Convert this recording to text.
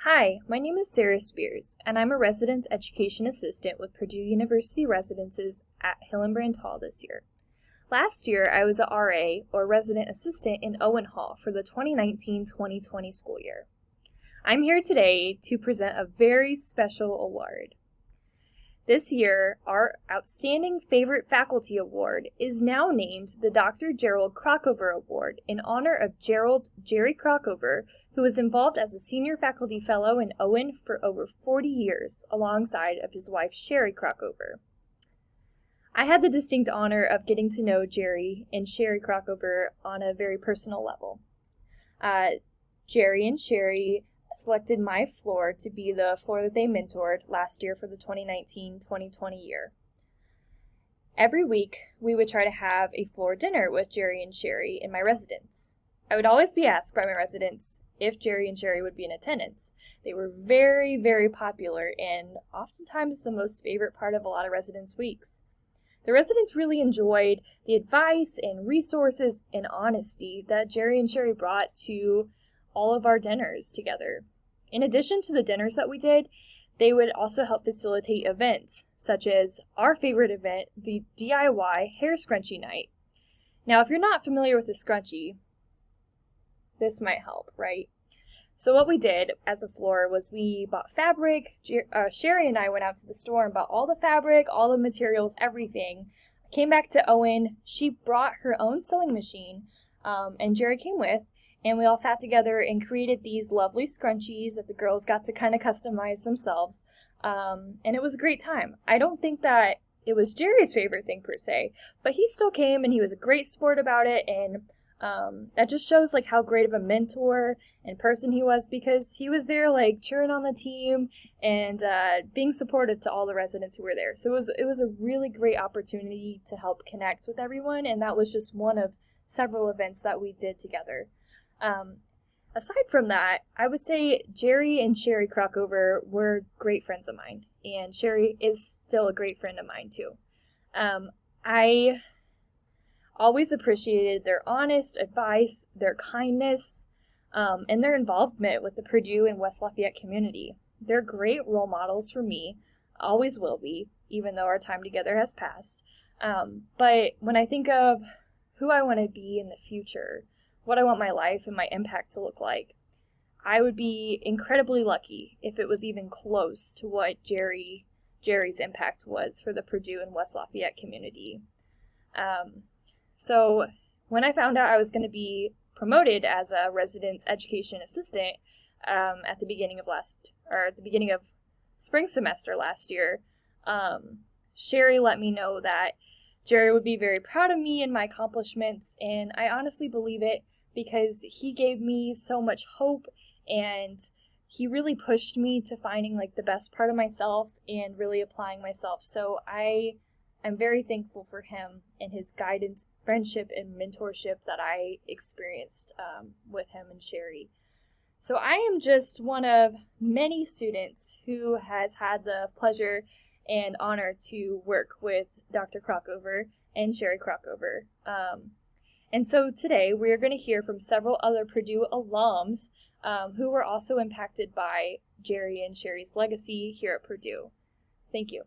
Hi, my name is Sarah Spears, and I'm a Residence Education Assistant with Purdue University Residences at Hillenbrand Hall this year. Last year, I was a RA, or Resident Assistant, in Owen Hall for the 2019-2020 school year. I'm here today to present a very special award. This year, our Outstanding Favorite Faculty Award is now named the Dr. Gerald Crockover Award in honor of Jerry Crockover, who was involved as a senior faculty fellow in Owen for over 40 years, alongside of his wife Sherry Crockover. I had the distinct honor of getting to know Jerry and Sherry Crockover on a very personal level. Jerry and Sherry selected my floor to be the floor that they mentored last year for the 2019-2020 year. Every week, we would try to have a floor dinner with Jerry and Sherry in my residence. I would always be asked by my residents if Jerry and Sherry would be in attendance. They were very, very popular and oftentimes the most favorite part of a lot of residents' weeks. The residents really enjoyed the advice and resources and honesty that Jerry and Sherry brought to all of our dinners together. In addition to the dinners that we did, they would also help facilitate events, such as our favorite event, the DIY hair scrunchie night. Now, if you're not familiar with a scrunchie, this might help, right? So what we did as a floor was we bought fabric. Sherry and I went out to the store and bought all the fabric, all the materials, everything. Came back to Owen. She brought her own sewing machine, and Jerry came with. And we all sat together and created these lovely scrunchies that the girls got to kind of customize themselves. And it was a great time. I don't think that it was Jerry's favorite thing per se, but he still came and he was a great sport about it. And that just shows like how great of a mentor and person he was, because he was there like cheering on the team and being supportive to all the residents who were there. So it was a really great opportunity to help connect with everyone. And that was just one of several events that we did together. Aside from that, I would say Jerry and Sherry Crockover were great friends of mine, and Sherry is still a great friend of mine too. I always appreciated their honest advice, their kindness, and their involvement with the Purdue and West Lafayette community. They're great role models for me, always will be, even though our time together has passed. But when I think of who I want to be in the future, what I want my life and my impact to look like, I would be incredibly lucky if it was even close to what Jerry's impact was for the Purdue and West Lafayette community. So when I found out I was going to be promoted as a residence education assistant at the beginning of spring semester last year, Sherry let me know that Jerry would be very proud of me and my accomplishments, and I honestly believe it, because he gave me so much hope and he really pushed me to finding like the best part of myself and really applying myself. So I'm very thankful for him and his guidance, friendship, and mentorship that I experienced with him and Sherry. So I am just one of many students who has had the pleasure and honor to work with Dr. Crockover and Sherry Crockover. And so today we're going to hear from several other Purdue alums who were also impacted by Jerry and Sherry's legacy here at Purdue. Thank you.